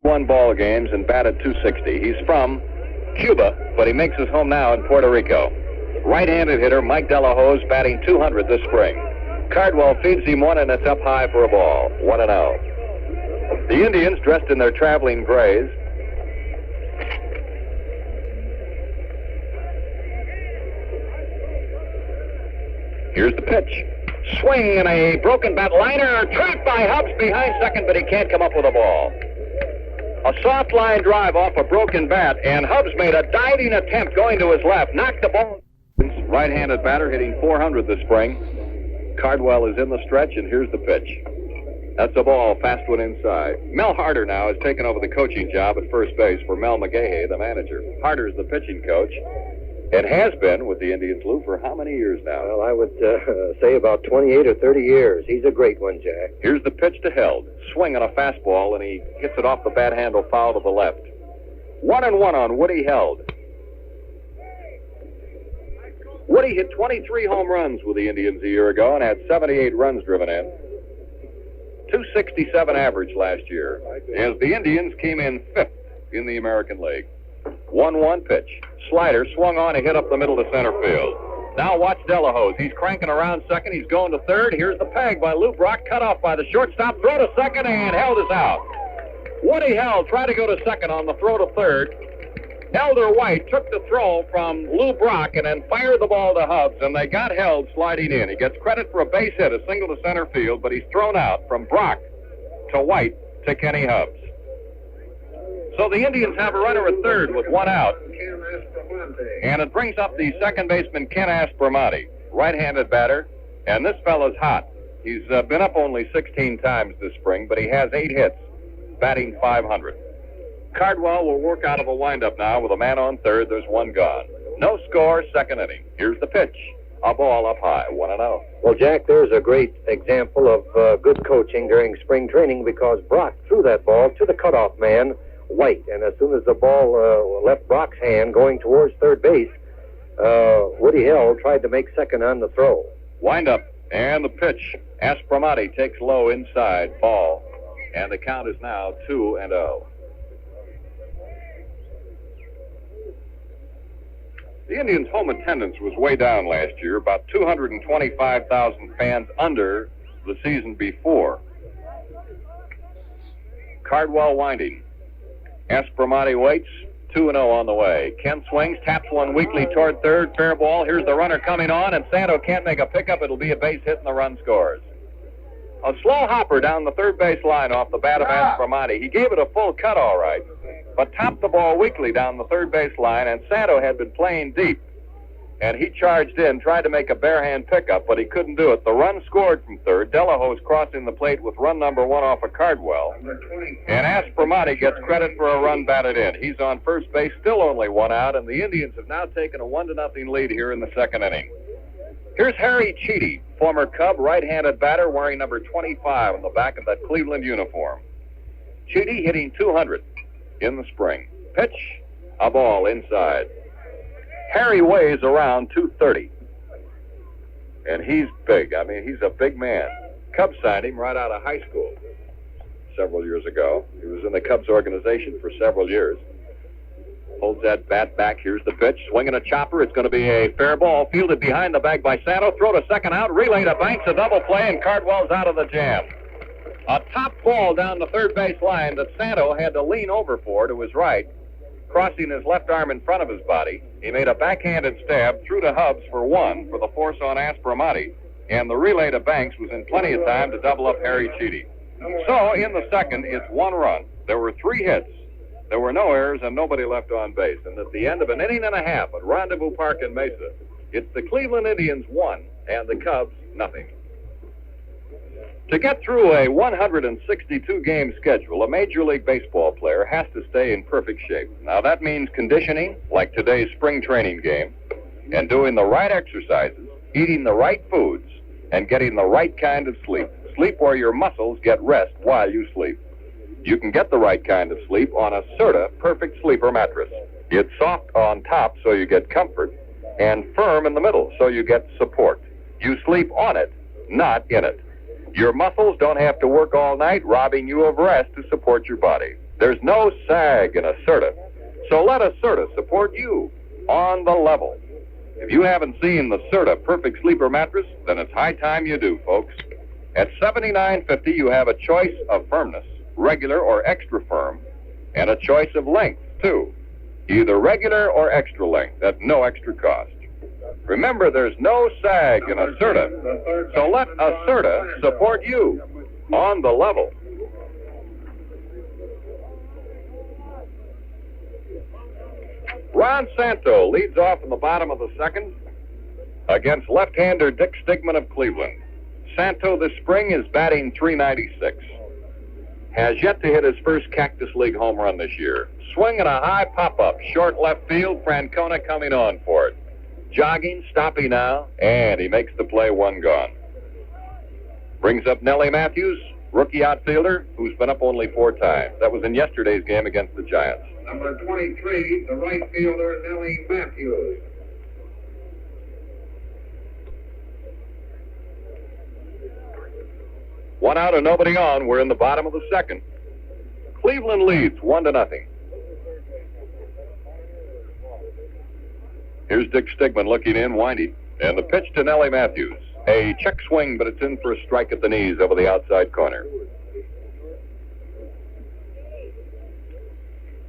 Won ball games and batted .260. He's from Cuba, but he makes his home now in Puerto Rico. Right-handed hitter Mike Delahose batting .200 this spring. Cardwell feeds him one, and it's up high for a ball. 1-0. The Indians, dressed in their traveling grays, here's the pitch. Swing and a broken bat liner. Trapped by Hubbs behind second, but he can't come up with a ball. A soft line drive off a broken bat, and Hubbs made a diving attempt going to his left. Knocked the ball. Right-handed batter hitting .400 this spring. Cardwell is in the stretch, and here's the pitch. That's a ball, fast one inside. Mel Harder now has taken over the coaching job at first base for Mel McGahey, the manager. Harder's the pitching coach. It has been with the Indians, Lou, for how many years now? Well, I would say about 28 or 30 years. He's a great one, Jack. Here's the pitch to Held. Swing on a fastball, and he hits it off the bat handle foul to the left. 1-1 on Woody Held. Woody hit 23 home runs with the Indians a year ago and had 78 runs driven in. .267 average last year, as the Indians came in fifth in the American League. 1-1 pitch. Slider swung on and hit up the middle to center field. Now watch Delahose. He's cranking around second. He's going to third. Here's the peg by Lou Brock, cut off by the shortstop. Throw to second, and Held is out. Woody Held tried to go to second on the throw to third. Elder White took the throw from Lou Brock and then fired the ball to Hubbs, and they got Held sliding in. He gets credit for a base hit, a single to center field, but he's thrown out from Brock to White to Kenny Hubbs. So the Indians have a runner at third with one out. And it brings up the second baseman, Ken Aspromonte, right-handed batter, and this fellow's hot. He's been up only 16 times this spring, but he has 8 hits, batting .500. Cardwell will work out of a windup now with a man on third. There's one gone. No score, second inning. Here's the pitch. A ball up high, 1-0. Well, Jack, there's a great example of good coaching during spring training, because Brock threw that ball to the cutoff man, White, and as soon as the ball left Brock's hand going towards third base, Woody Held tried to make second on the throw. Wind up, and the pitch. Aspromonte takes low inside, ball, and the count is now 2-0. The Indians' home attendance was way down last year, about 225,000 fans under the season before. Cardwell winding. Aspromonte waits. 2-0 on the way. Ken swings, taps one weakly toward third. Fair ball. Here's the runner coming on, and Santo can't make a pickup. It'll be a base hit, and the run scores. A slow hopper down the third base line off the bat of Aspromonte. He gave it a full cut, all right, but topped the ball weakly down the third base line, and Santo had been playing deep. And he charged in, tried to make a bare-hand pickup, but he couldn't do it. The run scored from third. Delahose crossing the plate with run number 1 off of Cardwell. And Aspromonte gets credit for a run batted in. He's on first base, still only one out, and the Indians have now taken a 1-0 lead here in the second inning. Here's Harry Cheedy, former Cub, right-handed batter, wearing number 25 on the back of that Cleveland uniform. Cheedy hitting .200 in the spring. Pitch, a ball inside. Harry weighs around 230, and he's big. I mean, he's a big man. Cubs signed him right out of high school several years ago. He was in the Cubs organization for several years. Holds that bat back. Here's the pitch. Swinging a chopper. It's going to be a fair ball. Fielded behind the bag by Santo. Throw to second out. Relay to Banks. A double play, and Cardwell's out of the jam. A top ball down the third base line that Santo had to lean over for to his right, crossing his left arm in front of his body. He made a backhanded stab, threw to Hubbs for one for the force on Aspromonte, and the relay to Banks was in plenty of time to double up Harry Cheedy. So, in the second, it's 1 run. There were 3 hits. There were no errors and nobody left on base. And at the end of an inning and a half at Rendezvous Park in Mesa, it's the Cleveland Indians 1 and the Cubs nothing. To get through a 162-game schedule, a Major League Baseball player has to stay in perfect shape. Now, that means conditioning, like today's spring training game, and doing the right exercises, eating the right foods, and getting the right kind of sleep. Sleep where your muscles get rest while you sleep. You can get the right kind of sleep on a Serta Perfect Sleeper mattress. It's soft on top so you get comfort, and firm in the middle so you get support. You sleep on it, not in it. Your muscles don't have to work all night, robbing you of rest to support your body. There's no sag in Asserta. So let Asserta support you on the level. If you haven't seen the Asserta Perfect Sleeper Mattress, then it's high time you do, folks. At $79.50, you have a choice of firmness, regular or extra firm, and a choice of length, too. Either regular or extra length at no extra cost. Remember, there's no sag in Asserta, so let Asserta support you on the level. Ron Santo leads off in the bottom of the second against left-hander Dick Stigman of Cleveland. Santo this spring is batting .396. Has yet to hit his first Cactus League home run this year. Swinging a high pop-up, short left field, Francona coming on for it. Jogging, stopping now, and he makes the play, one gone. Brings up Nellie Matthews, rookie outfielder, who's been up only 4 times. That was in yesterday's game against the Giants. Number 23, the right fielder, Nellie Matthews. One out and nobody on. We're in the bottom of the second. Cleveland leads 1-0. Here's Dick Stigman looking in, winding. And the pitch to Nellie Matthews. A check swing, but it's in for a strike at the knees over the outside corner.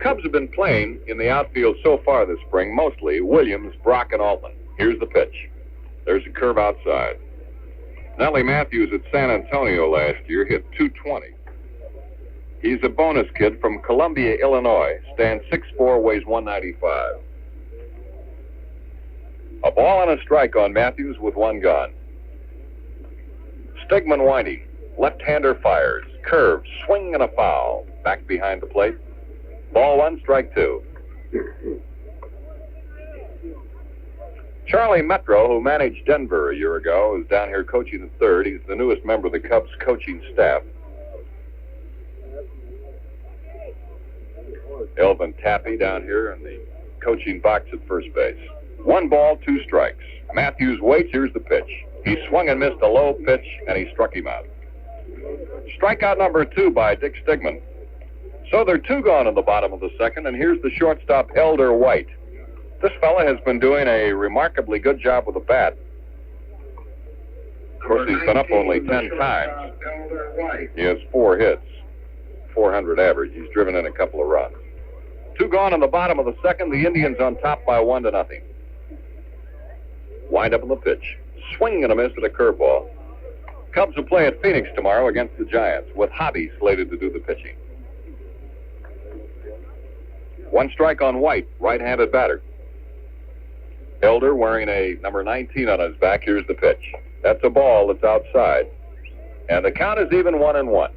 Cubs have been playing in the outfield so far this spring, mostly Williams, Brock, and Altman. Here's the pitch. There's a curve outside. Nellie Matthews at San Antonio last year hit .220. He's a bonus kid from Columbia, Illinois. Stands 6'4", weighs 195. A ball and a strike on Matthews with one gone. Stigman winding. Left-hander fires. Curve, swing, and a foul. Back behind the plate. Ball 1, strike 2. Charlie Metro, who managed Denver a year ago, is down here coaching at third. He's the newest member of the Cubs coaching staff. Elvin Tappy down here in the coaching box at first base. 1 ball, 2 strikes. Matthews waits. Here's the pitch. He swung and missed a low pitch, and he struck him out. Strikeout number 2 by Dick Stigman. So there are 2 gone in the bottom of the second, and here's the shortstop, Elder White. This fella has been doing a remarkably good job with the bat. Of course, he's been up only 10 times. He has 4 hits, 400 average. He's driven in a couple of runs. 2 gone in the bottom of the second. The Indians on top by 1-0. Wind up on the pitch. Swing and a miss at a curveball. Cubs will play at Phoenix tomorrow against the Giants, with Hobby slated to do the pitching. 1 strike on White, right-handed batter. Elder wearing a number 19 on his back. Here's the pitch. That's a ball that's outside. And the count is even 1-1.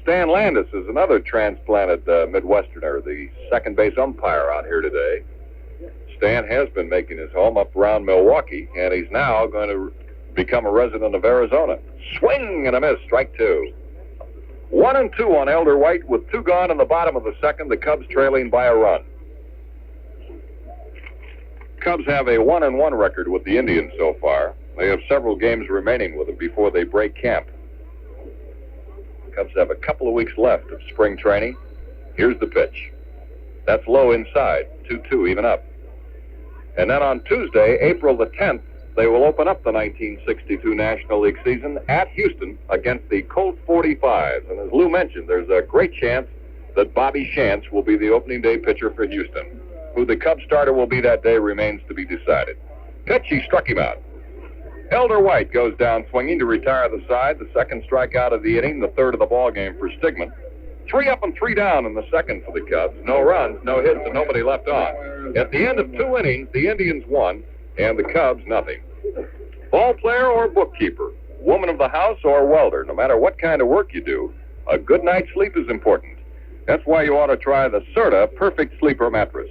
Stan Landis is another transplanted Midwesterner, the second base umpire out here today. Stan has been making his home up around Milwaukee, and he's now going to become a resident of Arizona. Swing and a miss, strike 2. 1-2 on Elder White with 2 gone in the bottom of the second. The Cubs trailing by a run. Cubs have a 1-1 record with the Indians so far. They have several games remaining with them before they break camp. Cubs have a couple of weeks left of spring training. Here's the pitch. That's low inside. 2-2, even up. And then on Tuesday, April the 10th, they will open up the 1962 National League season at Houston against the Colt 45s. And as Lou mentioned, there's a great chance that Bobby Shantz will be the opening day pitcher for Houston. Who the Cubs starter will be that day remains to be decided. Pitch, he struck him out. Elder White goes down swinging to retire the side. The second strikeout of the inning, the third of the ball game for Stigman. 3 up and 3 down in the second for the Cubs. No runs, no hits, and nobody left on. At the end of 2 innings, the Indians won, and the Cubs nothing. Ball player or bookkeeper, woman of the house or welder, no matter what kind of work you do, a good night's sleep is important. That's why you ought to try the Serta Perfect Sleeper Mattress.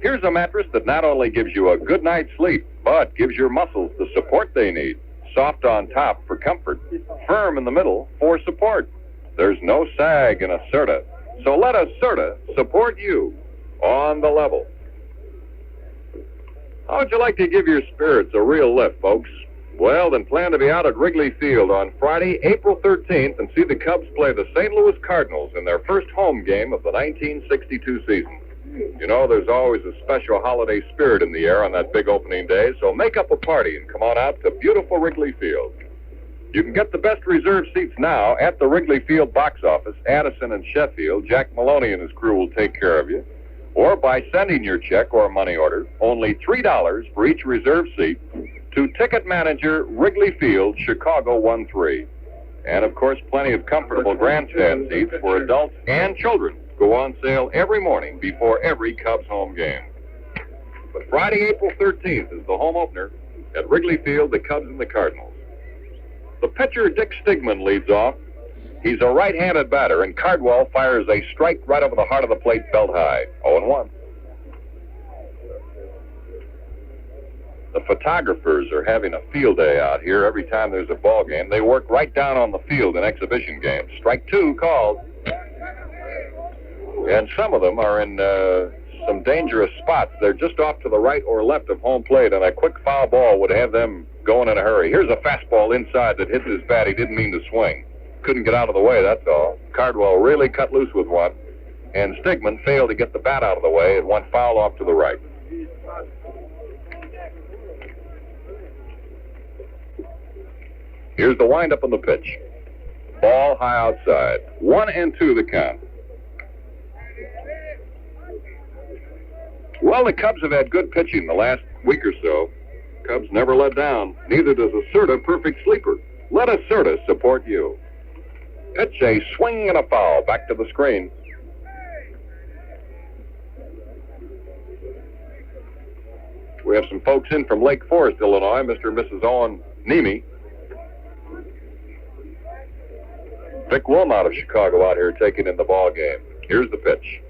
Here's a mattress that not only gives you a good night's sleep, but gives your muscles the support they need. Soft on top for comfort, firm in the middle for support. There's no sag in a Serta, so let a Serta support you on the level. How would you like to give your spirits a real lift, folks? Well, then plan to be out at Wrigley Field on Friday, April 13th, and see the Cubs play the St. Louis Cardinals in their first home game of the 1962 season. You know, there's always a special holiday spirit in the air on that big opening day, so make up a party and come on out to beautiful Wrigley Field. You can get the best reserved seats now at the Wrigley Field box office, Addison and Sheffield. Jack Maloney and his crew will take care of you. Or by sending your check or money order, only $3 for each reserved seat, to ticket manager, Wrigley Field, Chicago 1-3. And, of course, plenty of comfortable grandstand seats for adults and children go on sale every morning before every Cubs home game. But Friday, April 13th is the home opener at Wrigley Field, the Cubs and the Cardinals. The pitcher, Dick Stigman, leads off. He's a right-handed batter, and Cardwell fires a strike right over the heart of the plate, belt high. 0-1. The photographers are having a field day out here every time there's a ball game. They work right down on the field in exhibition games. Strike 2 called. And some of them are in some dangerous spots. They're just off to the right or left of home plate, and a quick foul ball would have them going in a hurry. Here's a fastball inside that hit his bat. He didn't mean to swing. Couldn't get out of the way, that's all. Cardwell really cut loose with one, and Stigman failed to get the bat out of the way. It went foul off to the right. Here's the windup on the pitch. Ball high outside. 1-2 the count. Well, the Cubs have had good pitching the last week or so. Cubs never let down. Neither does Acerta Perfect Sleeper. Let Acerta support you. Pitch, a swing and a foul. Back to the screen. We have some folks in from Lake Forest, Illinois. Mr. and Mrs. Owen Nemi. Vic Wilmot of Chicago out here taking in the ball game. Here's the pitch.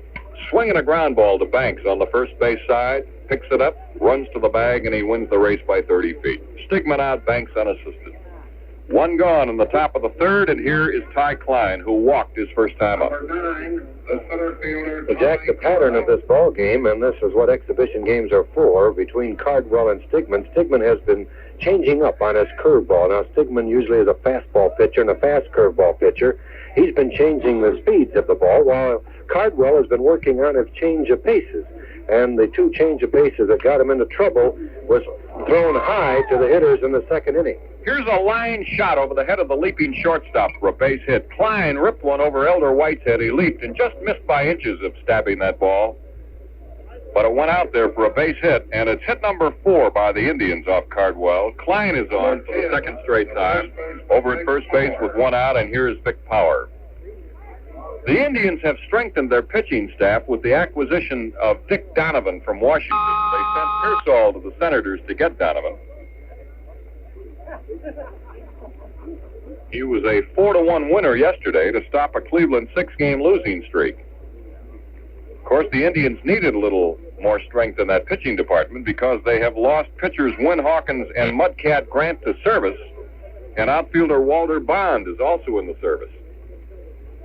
Swinging a ground ball to Banks on the first base side. Picks it up, runs to the bag, and he wins the race by 30 feet. Stigman out, Banks unassisted. One gone in the top of the third, and here is Ty Klein, who walked his first time up. Well, Jack, the pattern of this ball game, and this is what exhibition games are for, between Cardwell and Stigman. Stigman has been changing up on his curveball. Now, Stigman usually is a fastball pitcher and a fast curveball pitcher. He's been changing the speeds of the ball, while Cardwell has been working on his change of paces. And the two change of paces that got him into trouble was thrown high to the hitters in the second inning. Here's a line shot over the head of the leaping shortstop for a base hit. Klein ripped one over Elder White's head. He leaped and just missed by inches of stabbing that ball. But it went out there for a base hit, and it's hit number 4 by the Indians off Cardwell. Klein is on for the second straight time, over at first base with one out, and here is Vic Power. The Indians have strengthened their pitching staff with the acquisition of Dick Donovan from Washington. They sent Pearsall to the Senators to get Donovan. He was a 4-1 winner yesterday to stop a Cleveland 6-game losing streak. Of course, the Indians needed a little more strength in that pitching department because they have lost pitchers Win Hawkins and Mudcat Grant to service, and outfielder Walter Bond is also in the service.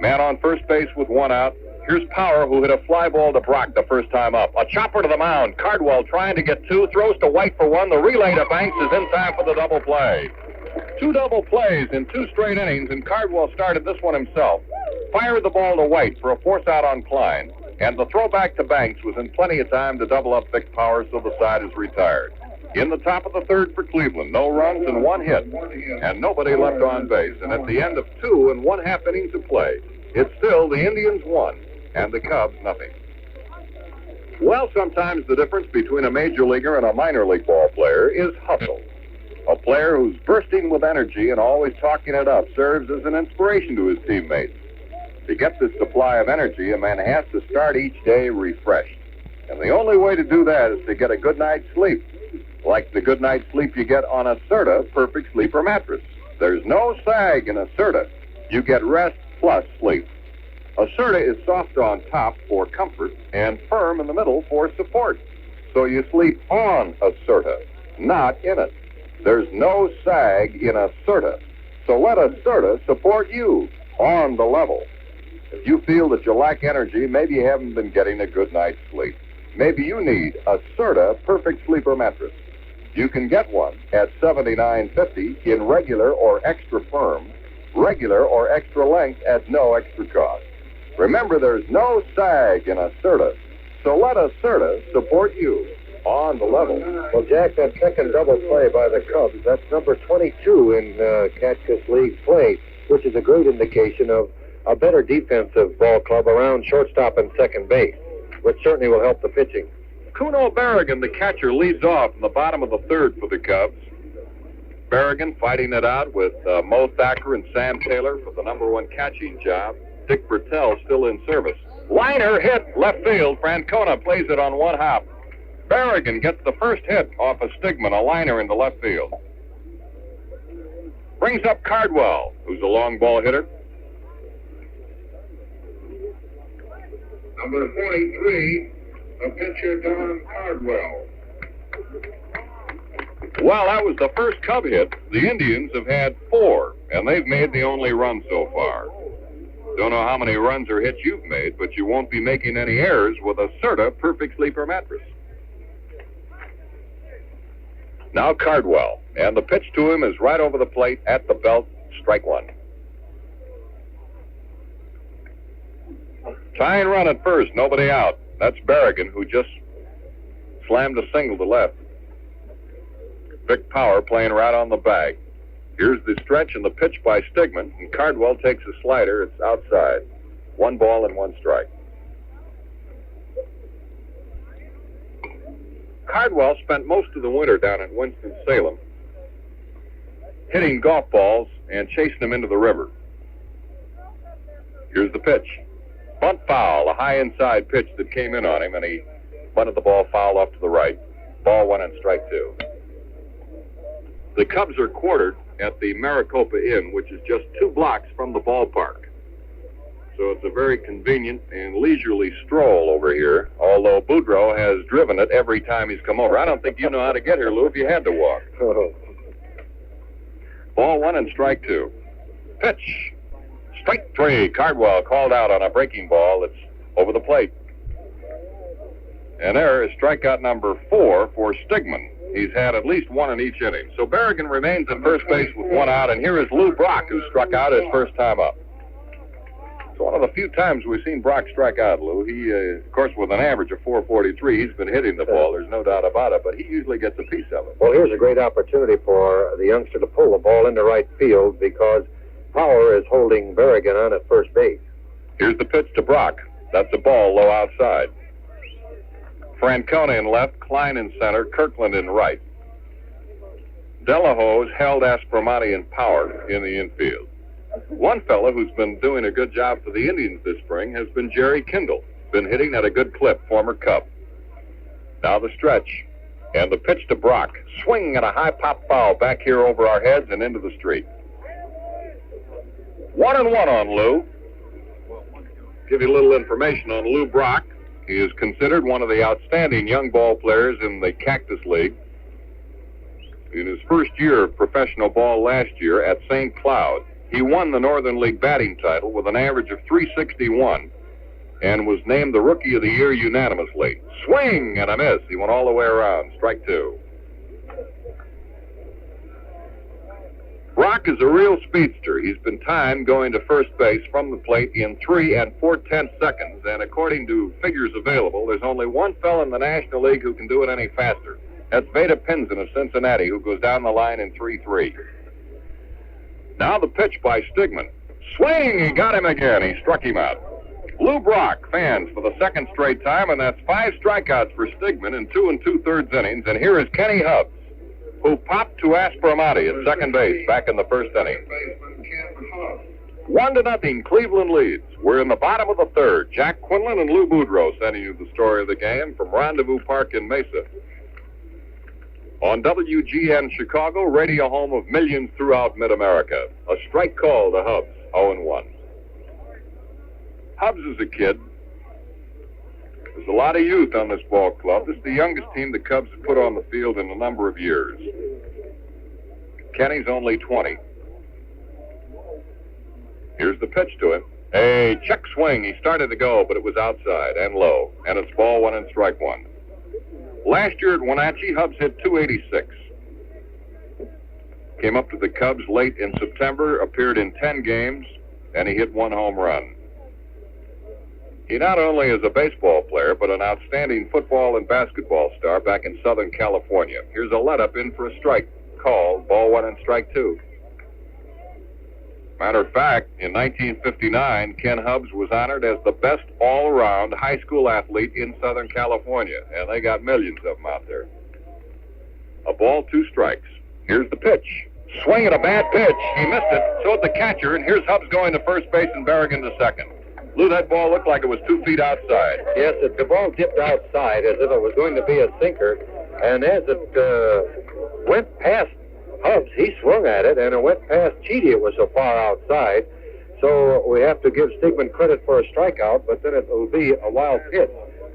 Man on first base with one out. Here's Power, who hit a fly ball to Brock the first time up. A chopper to the mound. Cardwell trying to get 2, throws to White for 1. The relay to Banks is in time for the double play. 2 double plays in 2 straight innings, and Cardwell started this one himself. Fired the ball to White for a force out on Klein, and the throw back to Banks was in plenty of time to double up Vic Power, so the side is retired. In the top of the third for Cleveland, no runs and 1 hit, and nobody left on base. And at the end of 2 1/2 innings of play, it's still the Indians 1 and the Cubs nothing. Well, sometimes the difference between a major leaguer and a minor league ball player is hustle. A player who's bursting with energy and always talking it up serves as an inspiration to his teammates. To get this supply of energy, a man has to start each day refreshed. And the only way to do that is to get a good night's sleep, like the good night's sleep you get on Acerta Perfect Sleeper mattress. There's no sag in Acerta. You get rest plus sleep. Acerta is soft on top for comfort and firm in the middle for support. So you sleep on Acerta, not in it. There's no sag in Acerta. So let Acerta support you on the level. If you feel that you lack energy, maybe you haven't been getting a good night's sleep. Maybe you need Acerta Perfect Sleeper mattress. You can get one at $79.50 in regular or extra firm, regular or extra length at no extra cost. Remember, there's no sag in a Serta, so let a Serta support you on the level. Well, Jack, that second double play by the Cubs, that's number 22 in Catchus League play, which is a great indication of a better defensive ball club around shortstop and second base, which certainly will help the pitching. Kuno Berrigan, the catcher, leads off in the bottom of the third for the Cubs. Berrigan fighting it out with Mo Thacker and Sam Taylor for the number one catching job. Dick Bertel still in service. Liner hit left field. Francona plays it on one hop. Berrigan gets the first hit off of Stigman, a liner into left field. Brings up Cardwell, who's a long ball hitter. Number 43, a pitcher, Don Cardwell. Well, that was the first Cub hit. The Indians have had 4, and they've made the only run so far. Don't know how many runs or hits you've made, but you won't be making any errors with a Serta Perfect Sleeper mattress. Now Cardwell, and the pitch to him is right over the plate at the belt, strike one. Tying run at first, nobody out. That's Berrigan, who just slammed a single to left. Vic Power playing right on the bag. Here's the stretch and the pitch by Stigman, and Cardwell takes a slider. It's outside. 1 ball and 1 strike. Cardwell spent most of the winter down in Winston-Salem hitting golf balls and chasing them into the river. Here's the pitch. Bunt foul, a high inside pitch that came in on him, and he bunted the ball foul off to the right. Ball 1 and strike 2. The Cubs are quartered at the Maricopa Inn, which is just 2 blocks from the ballpark. So it's a very convenient and leisurely stroll over here, although Boudreau has driven it every time he's come over. I don't think you know how to get here, Lou, if you had to walk. Ball 1 and strike 2. Pitch. Strike 3. Cardwell called out on a breaking ball that's over the plate. And there is strikeout number 4 for Stigman. He's had at least 1 in each inning. So Berrigan remains at first base with 1 out, and here is Lou Brock, who struck out his first time up. It's one of the few times we've seen Brock strike out, Lou. He, of course, with an average of 443, he's been hitting the ball. There's no doubt about it, but he usually gets a piece of it. Well, here's a great opportunity for the youngster to pull the ball into right field because Power is holding Berrigan on at first base. Here's the pitch to Brock. That's a ball low outside. Francona in left, Klein in center, Kirkland in right. Delahose held Aspromati in Power in the infield. One fellow who's been doing a good job for the Indians this spring has been Jerry Kindle. Been hitting at a good clip, former Cub. Now the stretch. And the pitch to Brock. Swing and a high pop foul back here over our heads and into the street. 1-1 on Lou. Give you a little information on Lou Brock. He is considered one of the outstanding young ball players in the Cactus League. In his first year of professional ball last year at St. Cloud, he won the Northern League batting title with an average of .361 and was named the Rookie of the Year unanimously. Swing and a miss. He went all the way around. Strike 2. Brock is a real speedster. He's been timed going to first base from the plate in 3 4/10 seconds, and according to figures available, there's only one fellow in the National League who can do it any faster. That's Veda Pinson of Cincinnati, who goes down the line in 3-3. Now the pitch by Stigman. Swing! He got him again. He struck him out. Lou Brock fans for the second straight time, and that's 5 strikeouts for Stigman in 2 2/3 innings. And here is Kenny Hubbs, who popped to Aspromati at second base back in the first inning. 1-0, Cleveland leads. We're in the bottom of the third. Jack Quinlan and Lou Boudreau sending you the story of the game from Rendezvous Park in Mesa. On WGN Chicago, radio home of millions throughout mid-America. A strike call to Hubbs, 0-1. Hubbs is a kid. There's a lot of youth on this ball club. This is the youngest team the Cubs have put on the field in a number of years. Kenny's only 20. Here's the pitch to him. A check swing. He started to go, but it was outside and low. And it's ball 1 and strike 1. Last year at Wenatchee, Hubbs hit .286. Came up to the Cubs late in September, appeared in 10 games, and he hit 1 home run. He not only is a baseball player, but an outstanding football and basketball star back in Southern California. Here's a let-up in for a strike called, ball 1 and strike 2. Matter of fact, in 1959, Ken Hubbs was honored as the best all-around high school athlete in Southern California, and they got millions of them out there. A ball, 2 strikes. Here's the pitch. Swing at a bad pitch. He missed it. So did the catcher, and here's Hubbs going to first base and Berrigan to second. Lou, that ball looked like it was 2 feet outside. Yes, the ball dipped outside as if it was going to be a sinker, and as it went past Hubbs, he swung at it, and it went past Cheedy. It was so far outside. So we have to give Stigman credit for a strikeout, but then it will be a wild pitch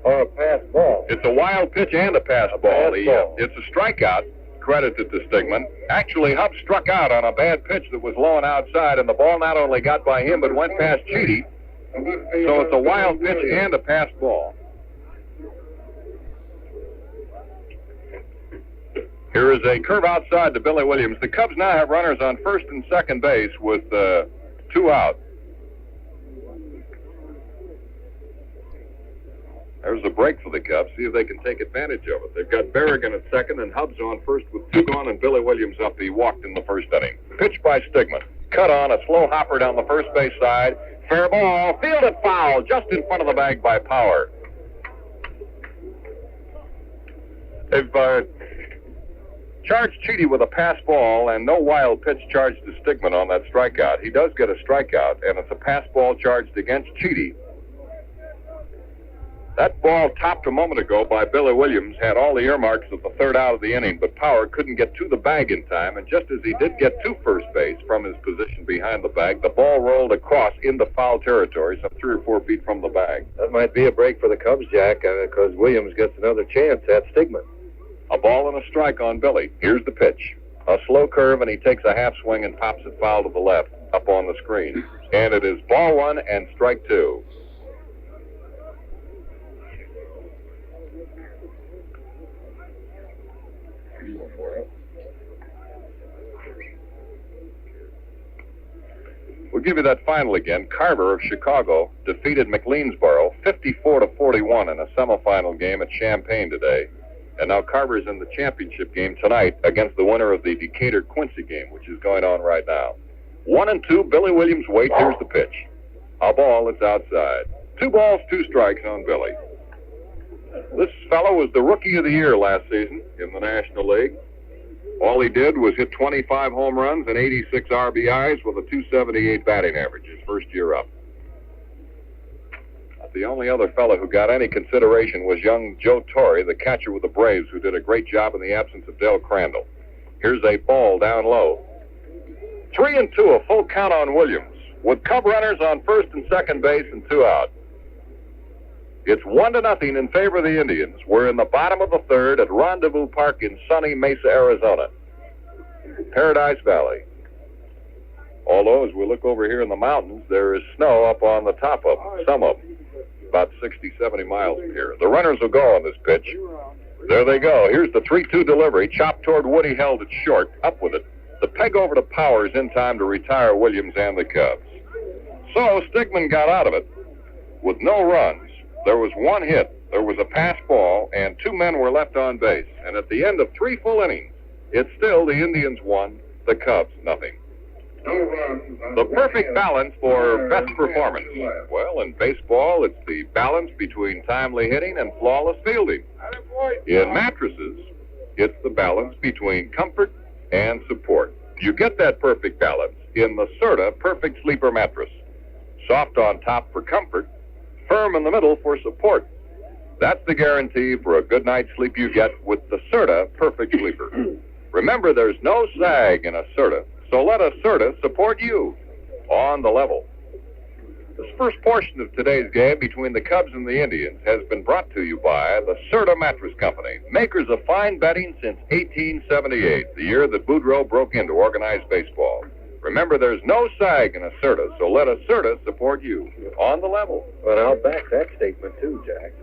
or a pass ball. It's a wild pitch and a pass ball. It's a strikeout, credited to Stigman. Actually, Hubbs struck out on a bad pitch that was low and outside, and the ball not only got by him, but went past Cheedy. So it's a wild pitch and a pass ball. Here is a curve outside to Billy Williams. The Cubs now have runners on first and second base with 2 out. There's a break for the Cubs. See if they can take advantage of it. They've got Berrigan at second and Hubbs on first with 2 gone, and Billy Williams up. He walked in the first inning. Pitch by Stigman. Cut on, a slow hopper down the first base side. Fair ball, fielded foul, just in front of the bag by Power. They've charged Cheedy with a pass ball and no wild pitch charged to Stigman on that strikeout. He does get a strikeout, and it's a pass ball charged against Cheedy. That ball topped a moment ago by Billy Williams had all the earmarks of the 3rd out of the inning, but Power couldn't get to the bag in time, and just as he did get to first base from his position behind the bag, the ball rolled across into foul territory, some 3 or 4 feet from the bag. That might be a break for the Cubs, Jack, because Williams gets another chance at Stigman. A ball and a strike on Billy. Here's the pitch. A slow curve, and he takes a half swing and pops it foul to the left up on the screen. And it is ball 1 and strike 2. We'll give you that final again. Carver of Chicago defeated McLeansboro 54-41 in a semifinal game at Champaign today. And now Carver's in the championship game tonight against the winner of the Decatur-Quincy game, which is going on right now. 1 and 2, Billy Williams waits. Here's the pitch. A ball, it's outside. 2 balls, 2 strikes on Billy. This fellow was the Rookie of the Year last season in the National League. All he did was hit 25 home runs and 86 RBIs with a .278 batting average his first year up. The only other fellow who got any consideration was young Joe Torre, the catcher with the Braves, who did a great job in the absence of Dale Crandall. Here's a ball down low. 3 and 2, a full count on Williams, with Cub runners on first and second base and 2 out. It's 1-0 in favor of the Indians. We're in the bottom of the 3rd at Rendezvous Park in sunny Mesa, Arizona. Paradise Valley. Although, as we look over here in the mountains, there is snow up on the top of them, some of them, about 60, 70 miles from here. The runners will go on this pitch. There they go. Here's the 3-2 delivery. Chopped toward Woody, held it short. Up with it. The peg over to Powers in time to retire Williams and the Cubs. So Stigman got out of it with no runs. There was 1 hit. There was a pass ball, and 2 men were left on base. And at the end of 3 full innings, it's still the Indians 1, the Cubs nothing. The perfect balance for best performance. Well, in baseball, it's the balance between timely hitting and flawless fielding. In mattresses, it's the balance between comfort and support. You get that perfect balance in the Serta Perfect Sleeper mattress. Soft on top for comfort, firm in the middle for support. That's the guarantee for a good night's sleep you get with the Serta Perfect Sleeper. Remember, there's no sag in a Serta, so let a Serta support you on the level. This first portion of today's game between the Cubs and the Indians has been brought to you by the Serta Mattress Company, makers of fine bedding since 1878, the year that Boudreau broke into organized baseball. Remember, there's no sag in a Serta, so let a Serta support you on the level. Well, I'll back that statement, too, Jack.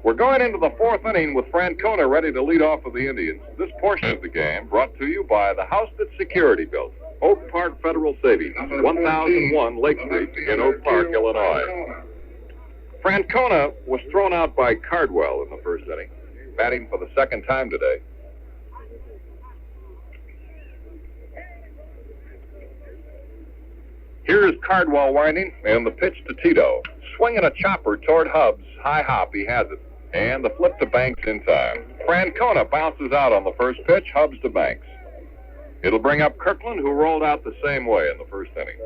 We're going into the fourth inning with Francona ready to lead off for the Indians. This portion of the game brought to you by the house that security built. Oak Park Federal Savings, 1001 Lake Street in Oak Park, Illinois. Francona was thrown out by Cardwell in the first inning, batting for the second time today. Here is Cardwell winding, and the pitch to Tito. Swinging a chopper toward Hubbs. High hop, he has it. And the flip to Banks in time. Francona bounces out on the first pitch, Hubbs to Banks. It'll bring up Kirkland, who rolled out the same way in the first inning.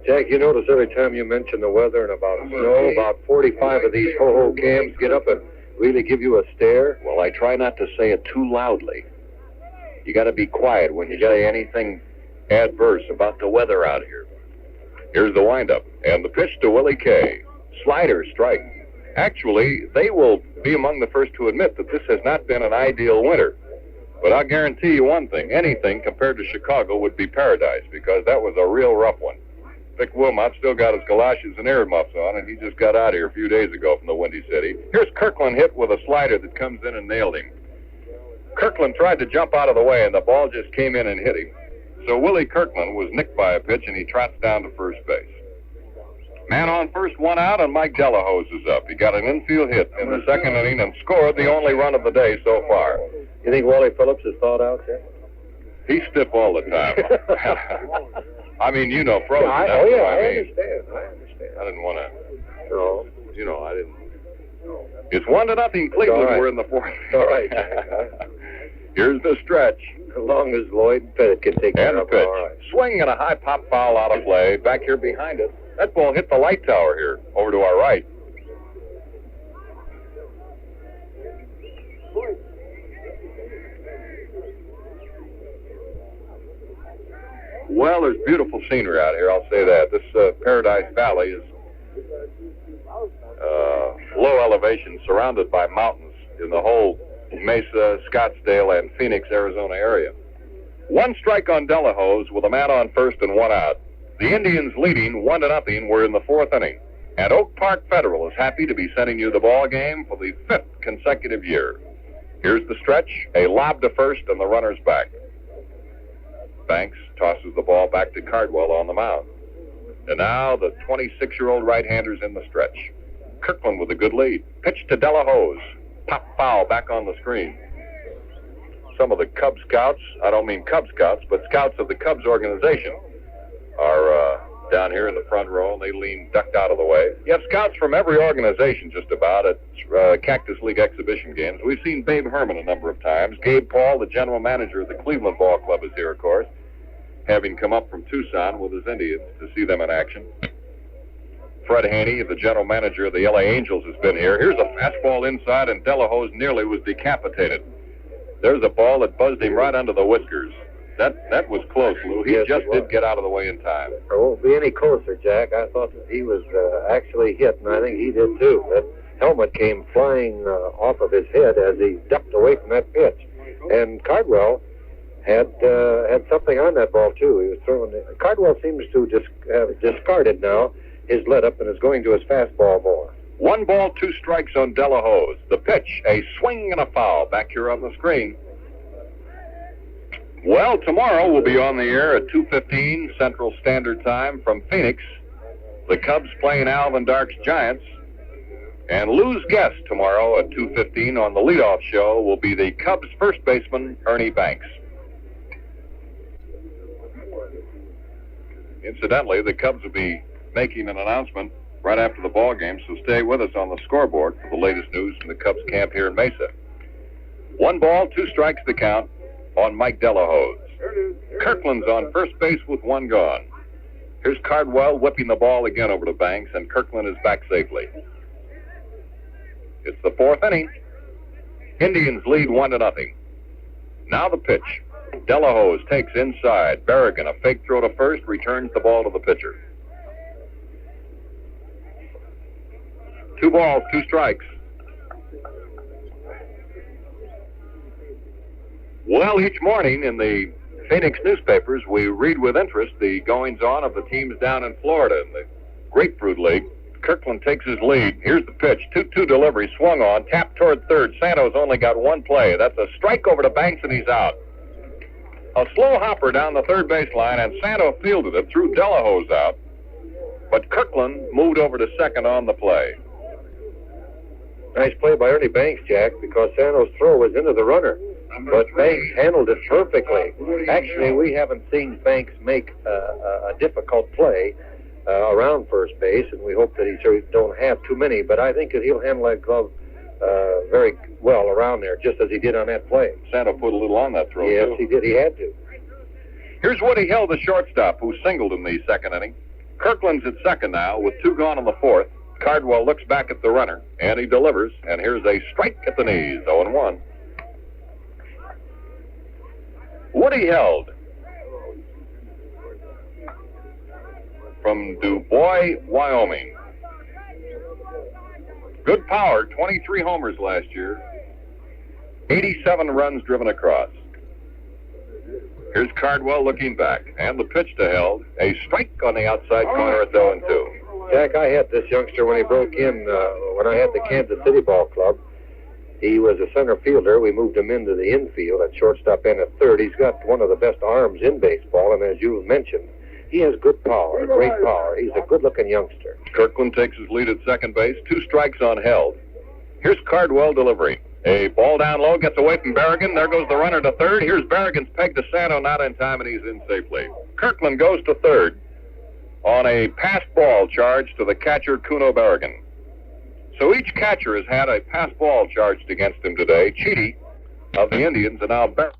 Jack, you notice every time you mention the weather and about snow, about 45 of these ho-ho cams get up and really give you a stare. Well, I try not to say it too loudly. You got to be quiet when you say anything adverse about the weather out here. Here's the windup, and the pitch to Willie Kay. Slider strike. Actually, they will be among the first to admit that this has not been an ideal winter. But I'll guarantee you one thing. Anything compared to Chicago would be paradise, because that was a real rough one. Vic Wilmot still got his galoshes and earmuffs on, and he just got out of here a few days ago from the Windy City. Here's Kirkland hit with a slider that comes in and nailed him. Kirkland tried to jump out of the way, and the ball just came in and hit him. So Willie Kirkland was nicked by a pitch, and he trots down to first base. Man on first, one out, and Mike Delahose is up. He got an infield hit in the second inning and scored the only run of the day so far. You think Wally Phillips is thawed out yet? He's stiff all the time. I mean, you know, frozen. I understand. I didn't want to. No. You know, I didn't. It's 1-0 Cleveland. Right. We're in the fourth. All right. Here's the stretch. As long as Lloyd Pettit can take care And the of it, pitch. all right. Swing and a high pop foul out of play. Back here behind us. That ball hit the light tower here, over to our right. Well, there's beautiful scenery out here, I'll say that. This Paradise Valley is low elevation, surrounded by mountains in the whole Mesa, Scottsdale, and Phoenix, Arizona area. One strike on Delahose with a man on first and one out. The Indians leading 1-0. We're in the fourth inning. And Oak Park Federal is happy to be sending you the ball game for the 5th consecutive year. Here's the stretch, a lob to first, and the runner's back. Banks tosses the ball back to Cardwell on the mound. And now the 26-year-old right-hander's in the stretch. Kirkland with a good lead. Pitch to Delahose. Pop foul back on the screen. Some of the Cub Scouts, I don't mean Cub Scouts, but scouts of the Cubs organization, are down here in the front row, and they lean ducked out of the way. You have scouts from every organization just about at Cactus League exhibition games. We've seen Babe Herman a number of times. Gabe Paul, the general manager of the Cleveland Ball Club, is here, of course, having come up from Tucson with his Indians to see them in action. Fred Haney, the general manager of the LA Angels, has been here. Here's a fastball inside, and Delahose nearly was decapitated. There's a ball that buzzed him right under the whiskers. That was close, Lou. He just did get out of the way in time. It won't be any closer, Jack. I thought that he was actually hit, and I think he did too. That helmet came flying off of his head as he ducked away from that pitch. And Cardwell had something on that ball too. He was throwing. Cardwell seems to just have discarded now his let up and is going to his fastball more. 1 ball, 2 strikes on Delahose. The pitch, a swing and a foul back here on the screen. Well, tomorrow we'll be on the air at 2:15 Central Standard Time from Phoenix. The Cubs playing Alvin Dark's Giants. And Lou's guest tomorrow at 2:15 on the leadoff show will be the Cubs first baseman, Ernie Banks. Incidentally, the Cubs will be making an announcement right after the ball game, so stay with us on the scoreboard for the latest news from the Cubs camp here in Mesa. 1 ball, 2 strikes the count on Mike Delahose. Kirkland's on first base with 1 gone. Here's Cardwell whipping the ball again over to Banks, and Kirkland is back safely. It's the 4th inning. Indians lead 1-0. Now the pitch. Delahose takes inside. Berrigan, a fake throw to first, returns the ball to the pitcher. 2 balls, 2 strikes. Well, each morning in the Phoenix newspapers, we read with interest the goings-on of the teams down in Florida in the Grapefruit League. Kirkland takes his lead. Here's the pitch. 2-2 delivery. Swung on. Tapped toward third. Santos only got one play. That's a strike over to Banks, and he's out. A slow hopper down the third baseline, and Santos fielded it, threw Delahose out. But Kirkland moved over to second on the play. Nice play by Ernie Banks, Jack, because Santos' throw was into the runner. But Banks handled it perfectly. Actually, we haven't seen Banks make a difficult play around first base, and we hope that he don't have too many. But I think that he'll handle that glove very well around there, just as he did on that play. Santos put a little on that throw, yes, too. He did. He had to. Here's Woody Hill, the shortstop, who singled in the second inning. Kirkland's at second now, with 2 gone in the fourth. Cardwell looks back at the runner, and he delivers. And here's a strike at the knees, 0-1. Woody Held from DuBois, Wyoming. Good power, 23 homers last year. 87 runs driven across. Here's Cardwell looking back, and the pitch to Held. A strike on the outside corner at 0-2. Jack, I had this youngster when he broke in, when I had the Kansas City Ball Club. He was a center fielder. We moved him into the infield at shortstop and at third. He's got one of the best arms in baseball, and as you've mentioned, he has good power, great power. He's a good-looking youngster. Kirkland takes his lead at second base. 2 strikes on Held. Here's Cardwell delivery. A ball down low, gets away from Berrigan. There goes the runner to third. Here's Berrigan's peg to Santo, not in time, and he's in safely. Kirkland goes to third on a pass ball charge to the catcher, Kuno Berrigan. So each catcher has had a pass ball charged against him today. Cheaty of the Indians, and now Berrigan.